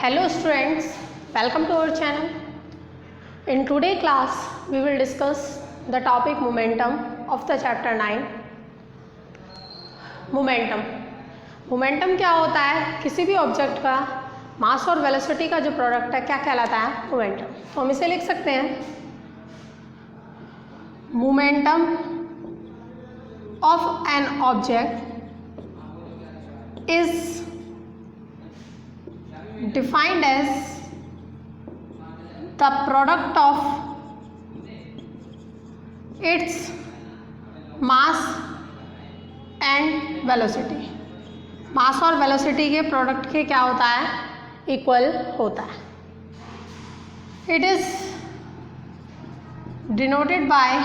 Hello students, welcome to our channel. In today's class, we will discuss the topic momentum of the chapter 9. Momentum क्या होता है? किसी भी object का मास और वेलोसिटी का जो प्रोडक्ट है क्या कहलाता है? मोमेंटम. तो हम इसे लिख सकते हैं momentum of an object is defined as the product of its mass and velocity. मास और वेलोसिटी के प्रोडक्ट के क्या होता है? इक्वल होता है. It is denoted by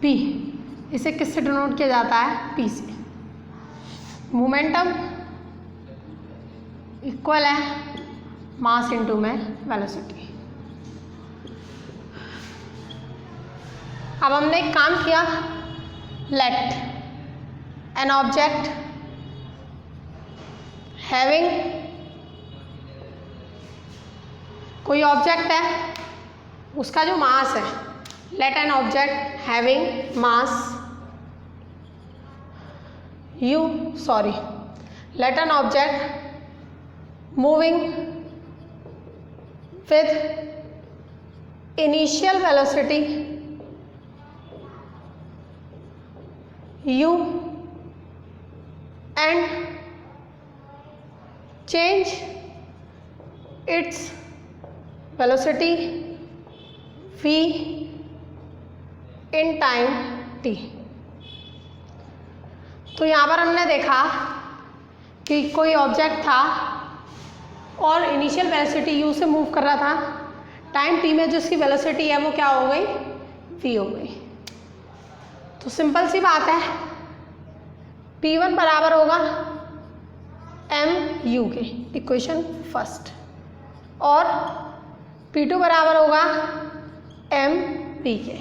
P. इसे किससे डिनोट किया जाता है? P से. मोमेंटम इक्वल है मास इंटू में वेलोसिटी. अब हमने एक काम किया, लेट एन ऑब्जेक्ट हैविंग, कोई ऑब्जेक्ट है उसका जो मास है, let an object having mass let an object moving with initial velocity u and change its velocity v in time t. तो यहाँ पर हमने देखा कि कोई ऑब्जेक्ट था और इनिशियल वेलोसिटी u से मूव कर रहा था. टाइम t में जो उसकी वेलोसिटी है वो क्या हो गई? v हो गई. तो सिंपल सी बात है, p1 बराबर होगा mu के, इक्वेशन फर्स्ट, और p2 बराबर होगा mv के.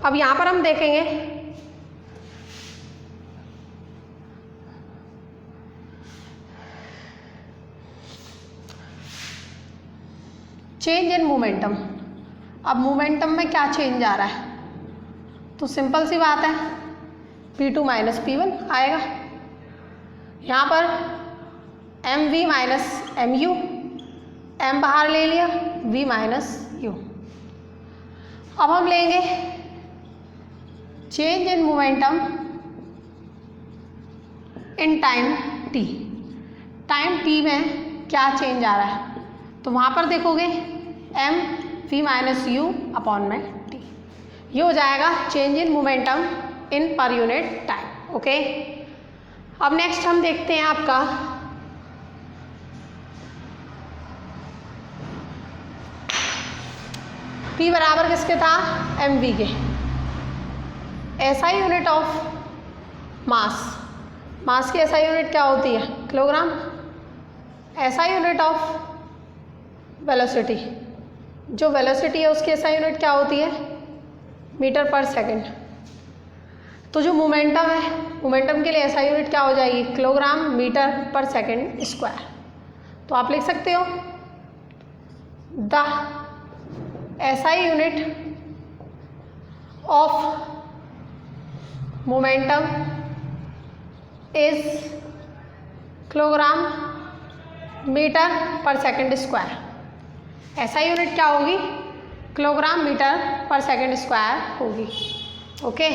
अब यहाँ पर हम देखेंगे चेंज इन मोमेंटम. अब मोमेंटम में क्या चेंज आ रहा है? तो सिंपल सी बात है, P2 माइनस P1 आएगा. यहाँ पर mv माइनस mu, m बाहर ले लिया, v माइनस u. अब हम लेंगे change in momentum in time t. Time t में क्या चेंज आ रहा है? तो वहाँ पर देखोगे m v minus u upon में t. ये हो जाएगा change in momentum in per unit time. Okay, अब नेक्स्ट हम देखते हैं आपका p बराबर किसके था? mv के. SI यूनिट ऑफ मास की SI यूनिट क्या होती है? Kilogram. SI unit of velocity, जो वेलोसिटी है उसकी SI यूनिट क्या होती है? Metre per second. तो जो मोमेंटम है, मोमेंटम के लिए SI यूनिट क्या हो जाएगी? Kilogram metre per second square. तो आप लिख सकते हो the SI unit of momentum is kilogram metre per second square. SI unit क्या होगी? Kilogram metre per second square होगी. ओके,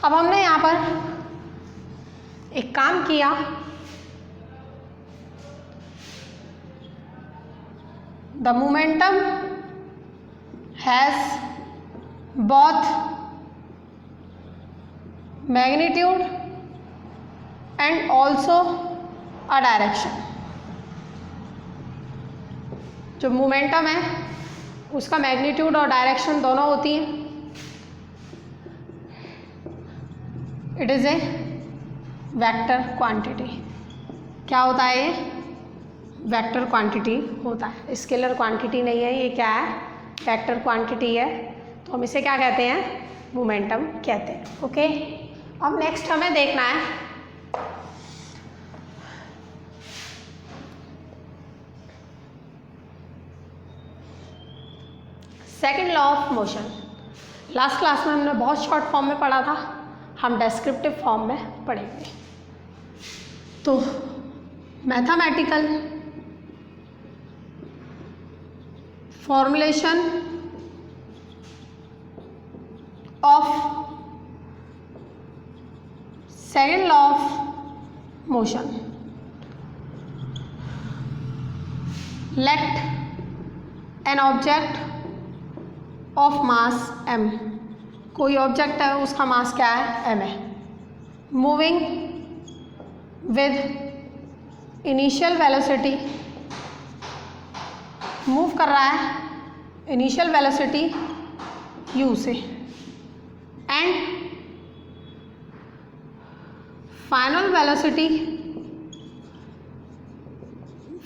अब हमने यहाँ पर एक काम किया, the momentum has both magnitude and also a direction. जो मोमेंटम है उसका मैग्नीट्यूड और डायरेक्शन दोनों होती है. It is a vector quantity. क्या होता है ये? वेक्टर क्वांटिटी होता है, स्केलर क्वांटिटी नहीं है. ये क्या है? वेक्टर क्वांटिटी है. तो हम इसे क्या कहते हैं? मोमेंटम कहते हैं. ओके, अब नेक्स्ट हमें देखना है second law of motion, last class में हमने बहुत शॉर्ट फॉर्म में पढ़ा था, हम डेस्क्रिप्टिव फॉर्म में पढ़ेंगे। तो mathematical formulation of second law of motion, let an object of mass m, कोई ऑब्जेक्ट है उसका मास क्या है, m है, moving with initial velocity, move कर रहा है इनिशियल वेलोसिटी u से, and final velocity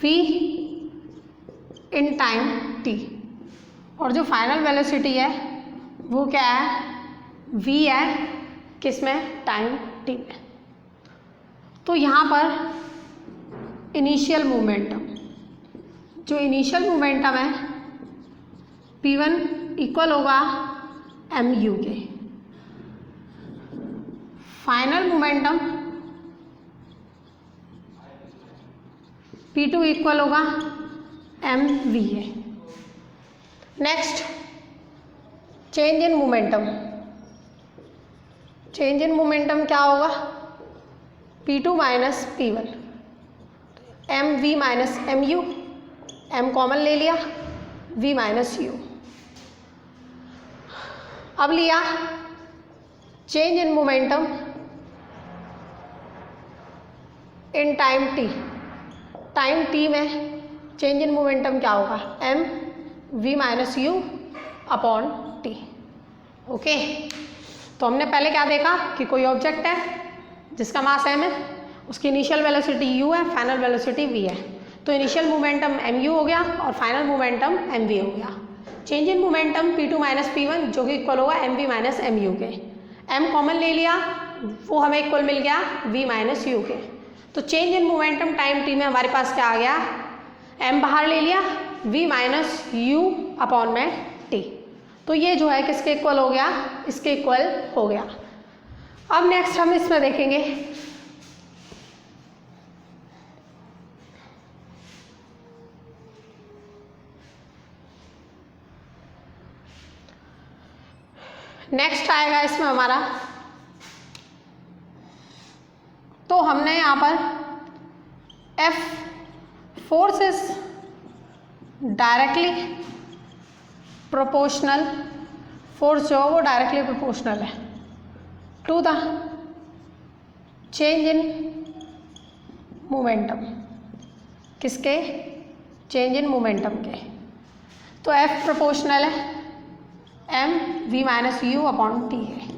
v in time t, और जो फाइनल वेलोसिटी है वो क्या है, v है, किस में, टाइम t में। तो यहाँ पर इनिशियल मोमेंटम, जो इनिशियल मोमेंटम है p1 इक्वल होगा mu के, फाइनल मोमेंटम p2 इक्वल होगा mv है। Next change in momentum, change in momentum क्या होगा, p2 minus p1, mv minus mu, m common ले लिया, v माइनस u। अब लिया change in momentum in time t, time t में change in momentum क्या होगा, m v minus u upon t। Okay, तो हमने पहले क्या देखा कि कोई ऑब्जेक्ट है जिसका मास m है, उसकी इनिशियल वेलोसिटी u है, फाइनल वेलोसिटी v है, तो इनिशियल मोमेंटम mu हो गया और फाइनल मोमेंटम mv हो गया। Change in momentum p2 minus p1 जो कि इक्वल होगा mv माइनस mu के, m कॉमन ले लिया, वो हमें इक्वल मिल गया v माइनस u के। तो change in momentum time t में हमारे पास क्या आ गया, m बाहर ले लिया, v माइनस u अपॉन में t, तो ये जो है किसके इक्वल हो गया, इसके इक्वल हो गया। अब नेक्स्ट हम इसमें देखेंगे नेक्स्ट आएगा इसमें हमारा, तो हमने यहाँ पर F force is directly proportional, force जो वो डायरेक्टली प्रोपोर्शनल है to the change in momentum, किसके, चेंज इन मोमेंटम के। तो F प्रोपोर्शनल है m v minus u upon t है,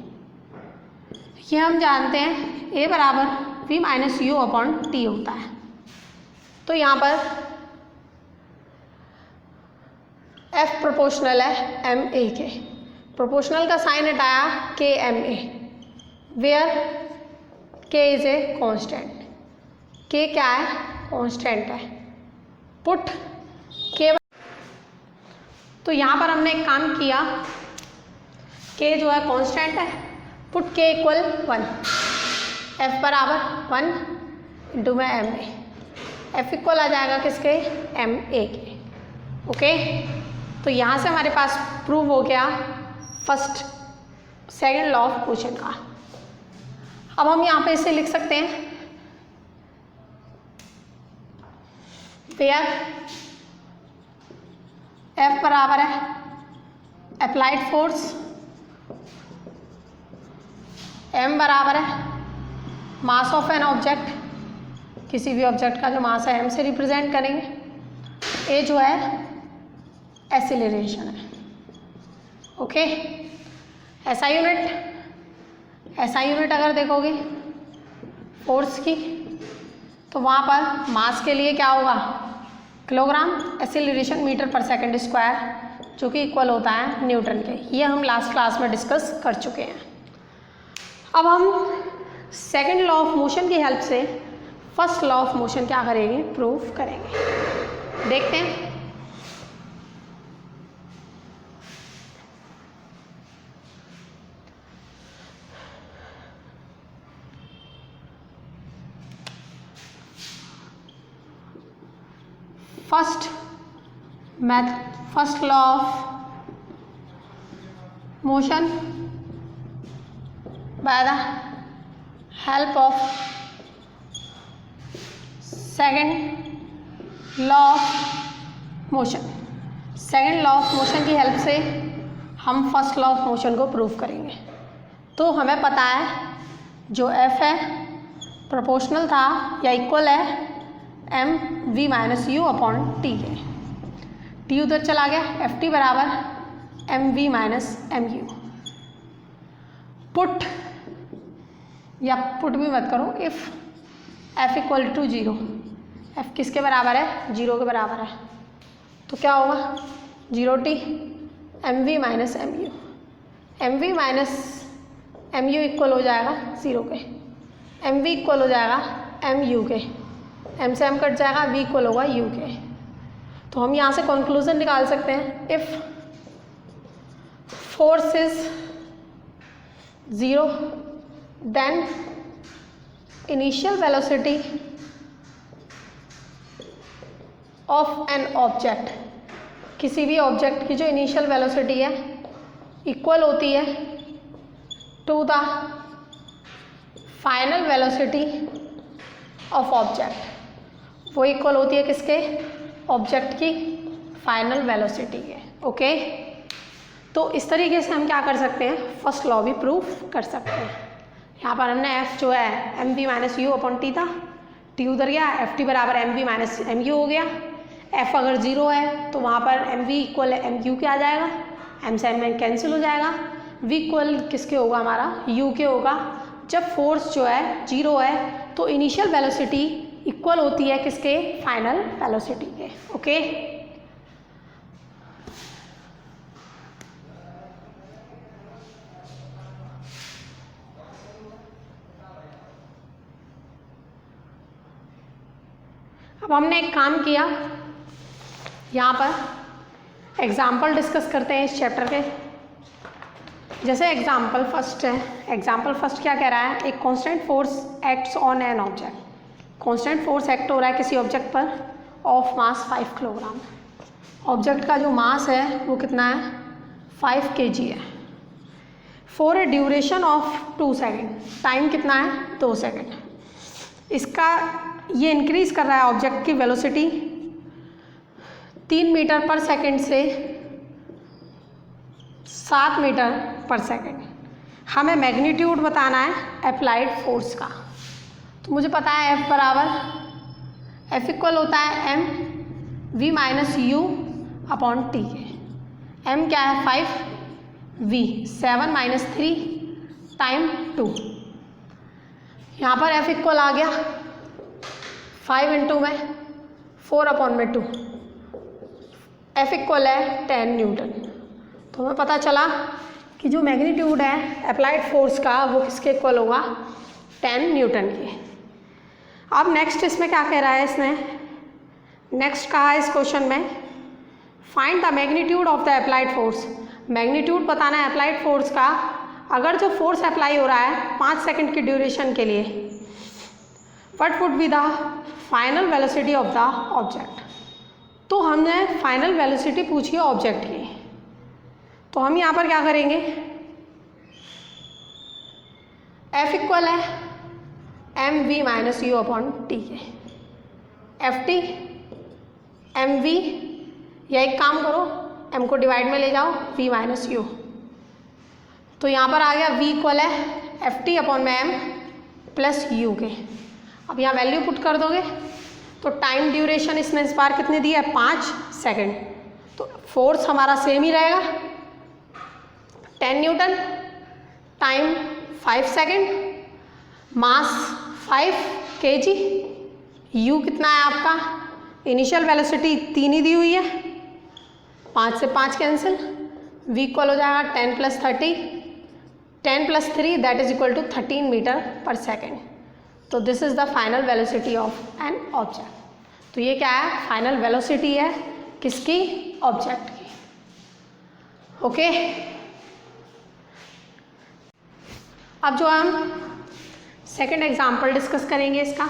ये हम जानते हैं a बराबर v minus u upon t होता है। तो यहाँ पर F प्रोपोर्शनल है m a के, प्रोपोर्शनल का साइन हटाया k m a, where k is a constant, k क्या है, कॉन्स्टेंट है, पुट k। तो यहाँ पर हमने एक काम किया, k जो है कांस्टेंट है, पुट k इक्वल 1, f बराबर 1 इंटू में एम ए, f इक्वल आ जाएगा किसके, एम ए के। ओके, तो यहाँ से हमारे पास प्रूव हो गया first second law of motion का। अब हम यहाँ पे इसे लिख सकते हैं, वेयर F बराबर है अप्लाइड फोर्स, m बराबर है मास ऑफ एन ऑब्जेक्ट, किसी भी ऑब्जेक्ट का जो मास है m से रिप्रेजेंट करेंगे, a जो है एक्सीलरेशन है। ओके, SI यूनिट अगर देखोगे फोर्स की, तो वहाँ पर मास के लिए क्या होगा, kilogram, acceleration metre per second square, जो कि इक्वल होता है न्यूटन के। ये हम लास्ट क्लास में डिस्कस कर चुके हैं। अब हम सेकंड लॉ ऑफ मोशन की हेल्प से फर्स्ट लॉ ऑफ मोशन क्या करेंगे, प्रूव करेंगे। देखते हैं। First law of motion by the help of second law of motion. Second law of motion की हेल्प से हम फर्स्ट लॉ ऑफ मोशन को प्रूव करेंगे। तो हमें पता है जो एफ है प्रोपोर्शनल था या इक्वल है M V minus U upon T है। टी उधर चला गया, एफ टी बराबर M V minus M U. Put या पुट भी मत करो, if F equal to 0, F किसके बराबर है? 0 के बराबर है। तो क्या होगा? 0t M V minus M U. M V minus M U equal हो जाएगा 0 के, एम वी इक्वल हो जाएगा एम यू के, एम से एम कट जाएगा, वी इक्वल होगा यू के। तो हम यहाँ से कंक्लूजन निकाल सकते हैं, if force is 0 then initial velocity of an object, किसी भी ऑब्जेक्ट की जो इनिशियल वेलोसिटी है इक्वल होती है to the final velocity of object. वो इक्वल होती है किसके? ऑब्जेक्ट की फाइनल वेलोसिटी के। ओके, तो इस तरीके से हम क्या कर सकते हैं? फर्स्ट लॉ भी प्रूफ कर सकते हैं। यहाँ पर हमने एफ जो है M V minus U upon T था, टी उधर गया, एफ टी बराबर M V minus M U हो गया। एफ अगर 0 है तो वहाँ पर M V equal M U के आ जाएगा, एम से एम कैंसिल हो जाएगा, वी इक्वल किसके होगा? हमारा यू के होगा। जब फोर्स जो है 0 है तो इनिशियल वेलोसिटी इक्वल होती है किसके? फाइनल वेलोसिटी के। ओके, अब हमने एक काम किया, यहाँ पर एग्जाम्पल डिस्कस करते हैं इस चैप्टर के। जैसे एग्जाम्पल फर्स्ट है, एग्जाम्पल फर्स्ट क्या कह रहा है? एक constant force acts on an object. Constant force act हो रहा है किसी ऑब्जेक्ट पर ऑफ मास 5 किलोग्राम। ऑब्जेक्ट का जो मास है वो कितना है? 5 kg है। For a duration of 2 second, time कितना है? 2 सेकेंड। इसका ये इंक्रीज कर रहा है ऑब्जेक्ट की वेलोसिटी 3 मीटर पर सेकेंड से 7 मीटर पर सेकेंड। हमें मैग्नीट्यूड बताना है अप्लाइड फोर्स का। तो मुझे पता है F बराबर F इक्वल होता है M V minus U upon T के। एम क्या है? 5, वी 7 माइनस 3 टाइम 2। यहाँ पर F इक्वल आ गया 5 इंटू में 4 अपॉन में 2, F इक्वल है 10 न्यूटन। तो हमें पता चला कि जो मैग्नीट्यूड है अप्लाइड फोर्स का वो किसके इक्वल होगा? 10 न्यूटन के। अब नेक्स्ट इसमें क्या कह रहा है? इसने नेक्स्ट कहा है इस क्वेश्चन में, find the magnitude of the applied force. Magnitude बताना है अप्लाइड फोर्स का। अगर जो फोर्स अप्लाई हो रहा है 5 सेकेंड की ड्यूरेशन के लिए, what would be the final velocity of the object. तो हमने फाइनल वेलोसिटी पूछी है ऑब्जेक्ट की, तो हम यहाँ पर क्या करेंगे? F इक्वल है M V minus U upon T के। एफ टी एम वी, या एक काम करो m को डिवाइड में ले जाओ, v माइनस यू। तो यहाँ पर आ गया v इक्वल है एफ टी अपॉन में m प्लस यू के। अब यहाँ वैल्यू पुट कर दोगे तो टाइम ड्यूरेशन इसने इस बार कितनी दी है? 5 सेकेंड। तो फोर्स हमारा सेम ही रहेगा 10 न्यूटन, टाइम 5 सेकेंड, मास 5 kg, u कितना है आपका? इनिशियल वेलोसिटी 3 ही दी हुई है, 5 से 5 कैंसिल, v इक्वल हो जाएगा 10 plus 30, 10 plus 3 that is equal to 13 metre per second. तो this is the final velocity of an object. तो ये क्या है? फाइनल वेलोसिटी है किसकी? ऑब्जेक्ट की। ओके, अब जो हम सेकेंड एग्जाम्पल डिस्कस करेंगे इसका।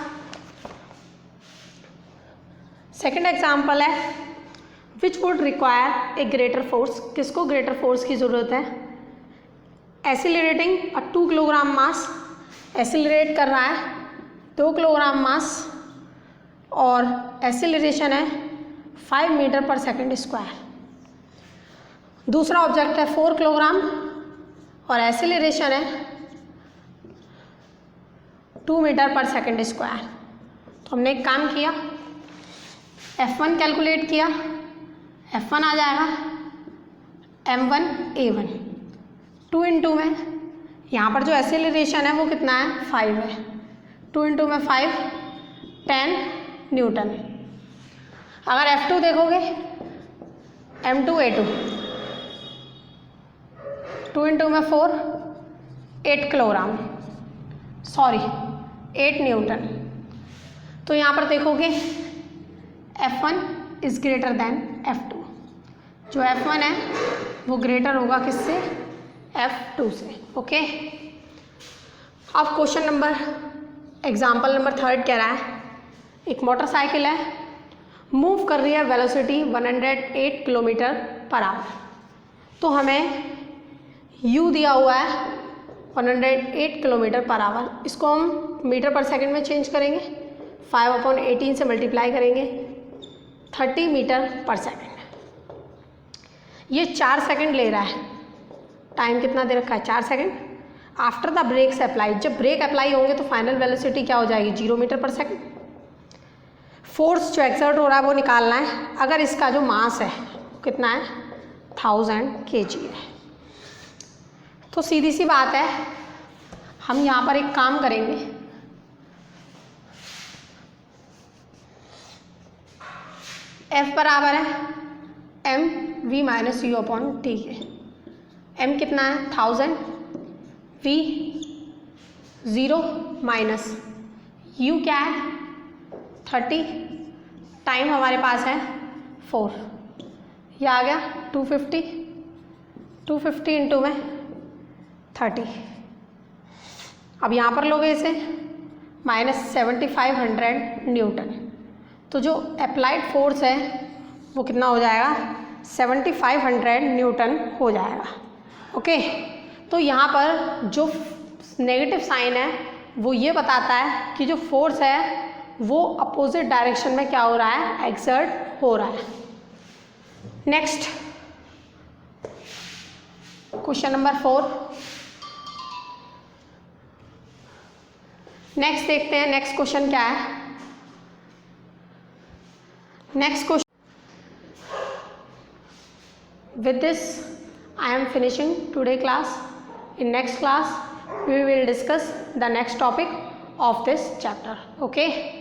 सेकेंड एग्जाम्पल है which would require a greater force, किसको ग्रेटर फोर्स की ज़रूरत है, एसिलरेटिंग अ 2 किलोग्राम मास, एसिलरेट कर रहा है 2 किलोग्राम मास और एसिलरेशन है 5 मीटर पर सेकेंड स्क्वायर। दूसरा ऑब्जेक्ट है 4 किलोग्राम और एसिलरेशन है 2 मीटर पर सेकेंड स्क्वायर। तो हमने एक काम किया, F1 कैलकुलेट किया, F1 आ जाएगा m1 a1, 2 इंटू में यहाँ पर जो एसिलरेशन है वो कितना है 5 है, 2 इंटू में 5 10 न्यूटन। अगर F2 देखोगे m2 a2, 2 इंटू में 4 8 किलोग्राम, सॉरी 8 न्यूटन। तो यहाँ पर देखोगे F1 is greater than F2, जो F1 है वो ग्रेटर होगा किससे, F2 से। ओके, अब क्वेश्चन नंबर एग्जाम्पल नंबर 3 कह रहा है एक मोटरसाइकिल है, मूव कर रही है वेलोसिटी 108 किलोमीटर पर आवर। तो हमें u दिया हुआ है 108 किलोमीटर पर आवर, इसको हम मीटर पर सेकंड में चेंज करेंगे, 5/18 से मल्टीप्लाई करेंगे 30 मीटर पर सेकंड। ये 4 सेकंड ले रहा है, टाइम कितना दे रखा है 4 second. After the brakes apply, जब ब्रेक अप्लाई होंगे तो फाइनल वेलोसिटी क्या हो जाएगी 0 मीटर पर सेकंड। फोर्स जो एक्सर्ट हो रहा है वो निकालना है। अगर इसका जो मास है कितना है 1000 kg है, तो सीधी सी बात है हम यहाँ पर एक काम करेंगे, F बराबर है mv minus u upon T के। m कितना है 1000, v 0 माइनस u क्या है 30, टाइम हमारे पास है 4, यह आ गया 250 इंटू में 30। अब यहाँ पर लोगे इसे माइनस 7500 न्यूटन। तो जो अप्लाइड फोर्स है वो कितना हो जाएगा 7500 न्यूटन हो जाएगा। ओके, तो यहाँ पर जो नेगेटिव साइन है वो ये बताता है कि जो फोर्स है वो अपोजिट डायरेक्शन में क्या हो रहा है एक्सर्ट हो रहा है। नेक्स्ट क्वेश्चन नंबर 4, नेक्स्ट देखते हैं नेक्स्ट क्वेश्चन क्या है। Next question, with this I am finishing today class. In next class we will discuss the next topic of this chapter. Okay.